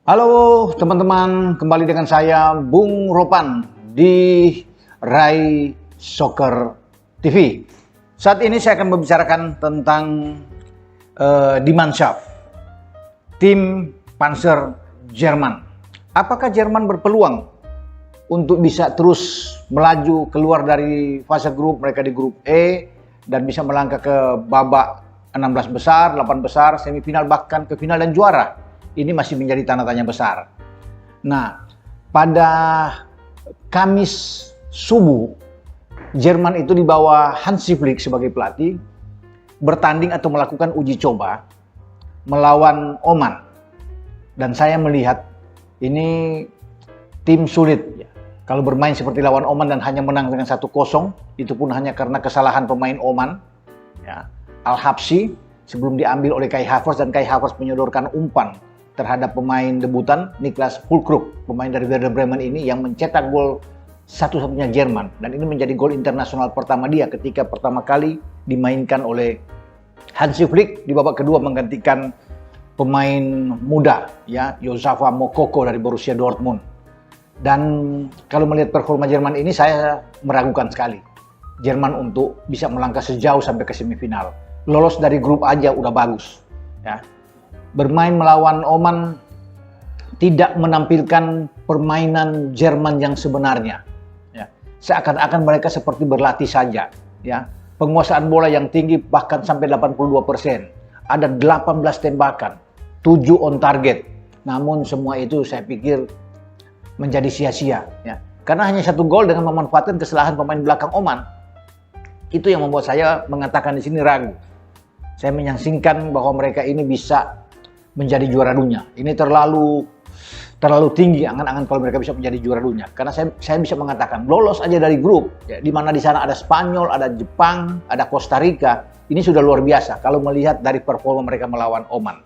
Halo teman-teman, kembali dengan saya Bung Ropan di Rai Soccer TV. Saat ini saya akan membicarakan tentang Die Mannschaft, tim Panzer Jerman. Apakah Jerman berpeluang untuk bisa terus melaju keluar dari fase grup mereka di grup E dan bisa melangkah ke babak 16 besar, 8 besar, semifinal bahkan ke final dan juara? Ini masih menjadi tanda tanya besar. Nah, pada Kamis subuh, Jerman itu di bawah Hansi Flick sebagai pelatih bertanding atau melakukan uji coba melawan Oman. Dan saya melihat ini tim sulit. Kalau bermain seperti lawan Oman dan hanya menang dengan 1-0, itu pun hanya karena kesalahan pemain Oman, ya, Al-Habsyi, sebelum diambil oleh Kai Havertz, dan Kai Havertz menyodorkan umpan terhadap pemain debutan Niklas Füllkrug, pemain dari Werder Bremen ini yang mencetak gol satu-satunya Jerman, dan ini menjadi gol internasional pertama dia ketika pertama kali dimainkan oleh Hansi Flick di babak kedua menggantikan pemain muda, ya, Joshua Moukoko dari Borussia Dortmund. Dan kalau melihat performa Jerman ini, saya meragukan sekali Jerman untuk bisa melangkah sejauh sampai ke semifinal. Lolos dari grup aja udah bagus, ya. Bermain melawan Oman tidak menampilkan permainan Jerman yang sebenarnya, ya. Seakan-akan mereka seperti berlatih saja, ya. Penguasaan bola yang tinggi bahkan sampai 82%. Ada 18 tembakan, 7 on target. Namun semua itu saya pikir menjadi sia-sia, ya. Karena hanya 1 gol dengan memanfaatkan kesalahan pemain belakang Oman. Itu yang membuat saya mengatakan di sini ragu. Saya menyaksikan bahwa mereka ini bisa menjadi juara dunia. Ini terlalu tinggi angan-angan kalau mereka bisa menjadi juara dunia. Karena saya bisa mengatakan lolos aja dari grup, ya, di mana di sana ada Spanyol, ada Jepang, ada Costa Rica. Ini sudah luar biasa kalau melihat dari performa mereka melawan Oman.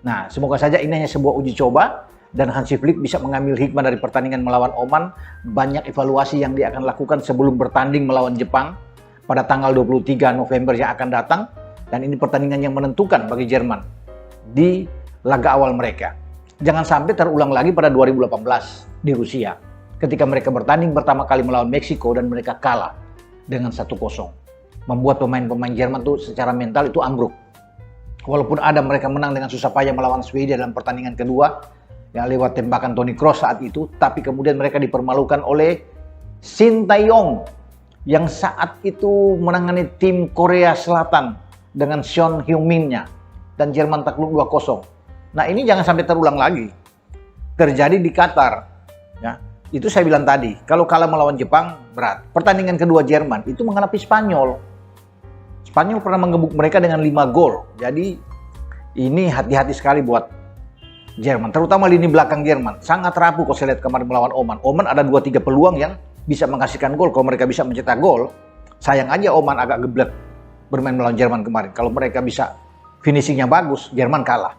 Nah, semoga saja ini hanya sebuah uji coba dan Hansi Flick bisa mengambil hikmah dari pertandingan melawan Oman. Banyak evaluasi yang dia akan lakukan sebelum bertanding melawan Jepang pada tanggal 23 November yang akan datang, dan ini pertandingan yang menentukan bagi Jerman di laga awal mereka. Jangan sampai terulang lagi pada 2018 di Rusia, ketika mereka bertanding pertama kali melawan Meksiko dan mereka kalah dengan 1-0. Membuat pemain-pemain Jerman tuh secara mental itu ambruk. Walaupun ada mereka menang dengan susah payah melawan Swedia dalam pertandingan kedua, yang lewat tembakan Toni Kroos saat itu, tapi kemudian mereka dipermalukan oleh Shin Tae-yong yang saat itu menangani tim Korea Selatan dengan Son Heung-min-nya, dan Jerman takluk 2-0. Nah, ini jangan sampai terulang lagi. Terjadi di Qatar, ya. Itu saya bilang tadi, kalau kalah melawan Jepang berat. Pertandingan kedua Jerman itu menghadapi Spanyol. Spanyol pernah mengebuk mereka dengan 5 gol. Jadi ini hati-hati sekali buat Jerman, terutama lini belakang Jerman. Sangat rapuh kalau saya lihat kemarin melawan Oman. Oman ada 2-3 peluang yang bisa menghasilkan gol. Kalau mereka bisa mencetak gol, sayang aja Oman agak geblek bermain melawan Jerman kemarin. Kalau mereka bisa finishingnya bagus, Jerman kalah.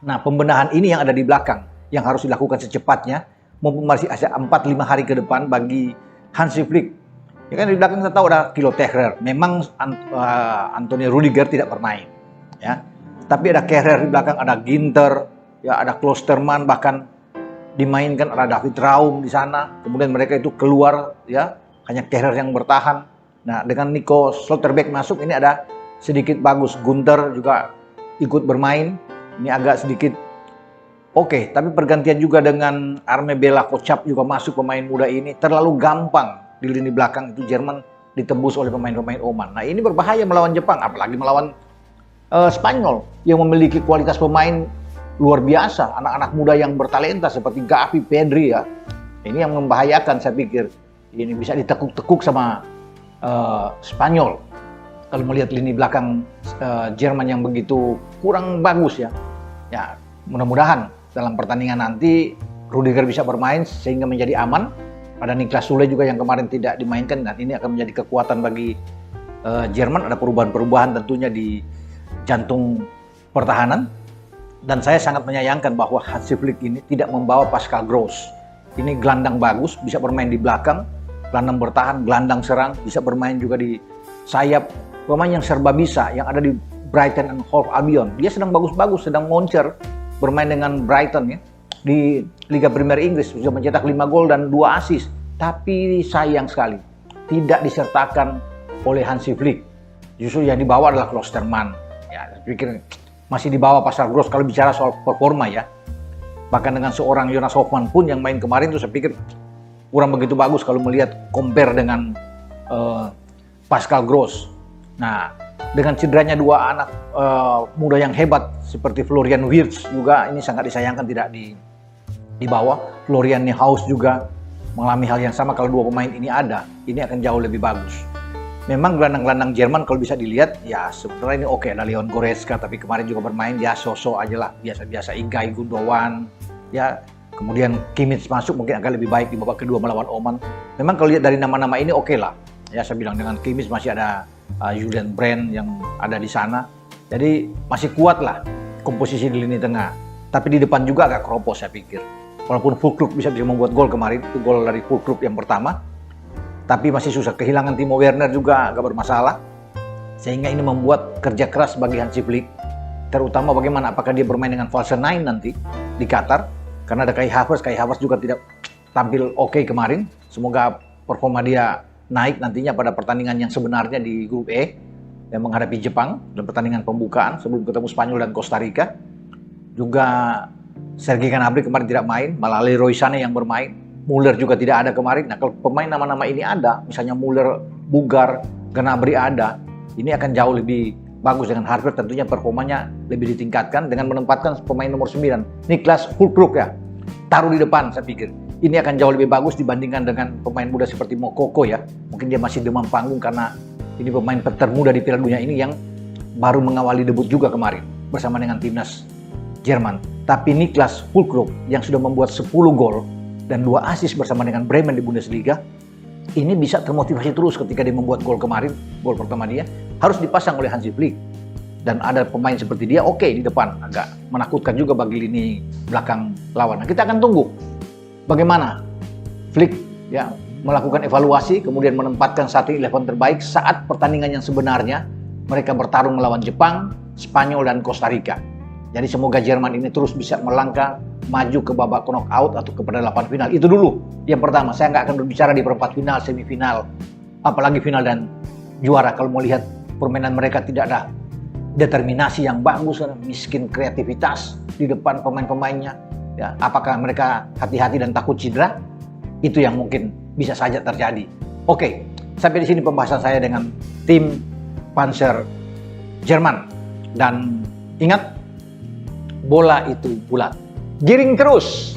Nah, pembenahan ini yang ada di belakang yang harus dilakukan secepatnya, mumpung masih ada 4-5 hari ke depan bagi Hansi Flick. Ya kan, di belakang kita tahu ada Thilo Kehrer. Memang Antonio Rudiger tidak bermain, ya. Tapi ada Kehrer di belakang, ada Ginter, ya, ada Klosterman, bahkan dimainkan ada David Raum di sana. Kemudian mereka itu keluar, ya, hanya Kehrer yang bertahan. Nah, dengan Nico Schlotterbeck masuk, ini ada sedikit bagus. Gunter juga ikut bermain. Ini agak sedikit oke, tapi pergantian juga dengan Arme Bela Kocap juga masuk, pemain muda ini. Terlalu gampang di lini belakang itu Jerman ditembus oleh pemain-pemain Oman. Nah, ini berbahaya melawan Jepang, apalagi melawan Spanyol yang memiliki kualitas pemain luar biasa. Anak-anak muda yang bertalenta seperti Gavi, Pedri, ya. Ini yang membahayakan, saya pikir. Ini bisa ditekuk-tekuk sama Spanyol. Kalau melihat lini belakang Jerman yang begitu kurang bagus, ya. Ya, mudah-mudahan dalam pertandingan nanti Rudiger bisa bermain sehingga menjadi aman. Ada Niklas Süle juga yang kemarin tidak dimainkan, dan ini akan menjadi kekuatan bagi Jerman. Ada perubahan-perubahan tentunya di jantung pertahanan. Dan saya sangat menyayangkan bahwa Hansi Flick ini tidak membawa Pascal Gross. Ini gelandang bagus, bisa bermain di belakang, gelandang bertahan, gelandang serang, bisa bermain juga di sayap. Pemain yang serba bisa, yang ada di Brighton and Hove Albion. Dia sedang bagus-bagus, sedang moncer bermain dengan Brighton, ya. di Liga Premier Inggris, sudah mencetak 5 gol dan 2 assist. Tapi sayang sekali, tidak disertakan oleh Hansi Flick. Justru yang dibawa adalah Klosterman. Ya, saya pikir masih di bawah Pascal Gross kalau bicara soal performa ya. Bahkan dengan seorang Jonas Hofmann pun yang main kemarin tuh saya pikir kurang begitu bagus kalau melihat compare dengan Pascal Gross. Nah, dengan cederanya dua anak muda yang hebat seperti Florian Wirtz juga ini sangat disayangkan tidak dibawa. Florian Neuhaus juga mengalami hal yang sama. Kalau dua pemain ini ada, ini akan jauh lebih bagus. Memang gelandang-gelandang Jerman kalau bisa dilihat ya sebenarnya ini oke, ada Leon Goretzka, tapi kemarin juga bermain ya sosok aja lah, biasa-biasa. Ilkay Gundogan ya, kemudian Kimmich masuk mungkin agak lebih baik di babak kedua melawan Oman. Memang kalau lihat dari nama-nama ini oke lah ya, saya bilang dengan Kimmich masih ada Julian Brandt yang ada di sana, jadi masih kuat lah komposisi di lini tengah. Tapi di depan juga agak keropos saya pikir. Walaupun Füllkrug bisa membuat gol kemarin, itu gol dari Füllkrug yang pertama, tapi masih susah. Kehilangan Timo Werner juga agak bermasalah, sehingga ini membuat kerja keras bagi Hansi Flick, terutama bagaimana apakah dia bermain dengan false nine nanti di Qatar, karena ada Kai Havertz juga tidak tampil oke kemarin. Semoga performa dia naik nantinya pada pertandingan yang sebenarnya di grup E yang menghadapi Jepang dan pertandingan pembukaan sebelum ketemu Spanyol dan Costa Rica. Juga Sergei Gnabry kemarin tidak main, malah Leroy Sané yang bermain. Muller juga tidak ada kemarin. Nah, kalau pemain nama-nama ini ada, misalnya Muller bugar, Gnabry ada, ini akan jauh lebih bagus. Dengan Havertz tentunya performanya lebih ditingkatkan dengan menempatkan pemain nomor 9, Niklas Füllkrug ya, taruh di depan. Saya pikir ini akan jauh lebih bagus dibandingkan dengan pemain muda seperti Moukoko ya. Mungkin dia masih demam panggung karena ini pemain termuda di Piala Dunia ini yang baru mengawali debut juga kemarin bersama dengan timnas Jerman. Tapi Niklas Füllkrug yang sudah membuat 10 gol dan 2 assist bersama dengan Bremen di Bundesliga, ini bisa termotivasi terus ketika dia membuat gol kemarin, gol pertama dia, harus dipasang oleh Hansi Flick. Dan ada pemain seperti dia, oke, di depan, agak menakutkan juga bagi lini belakang lawan. Nah, kita akan tunggu bagaimana Flick ya melakukan evaluasi, kemudian menempatkan starting 11 terbaik saat pertandingan yang sebenarnya mereka bertarung melawan Jepang, Spanyol, dan Costa Rica. Jadi semoga Jerman ini terus bisa melangkah maju ke babak knockout atau kepada 8 final. Itu dulu yang pertama. Saya nggak akan berbicara di perempat final, semifinal, apalagi final dan juara. Kalau mau lihat permainan mereka tidak ada determinasi yang bagus, miskin kreativitas di depan pemain-pemainnya. Ya, apakah mereka hati-hati dan takut cedera? Itu yang mungkin bisa saja terjadi. Oke, sampai di sini pembahasan saya dengan tim Panzer Jerman. Dan ingat, bola itu bulat. Giring terus!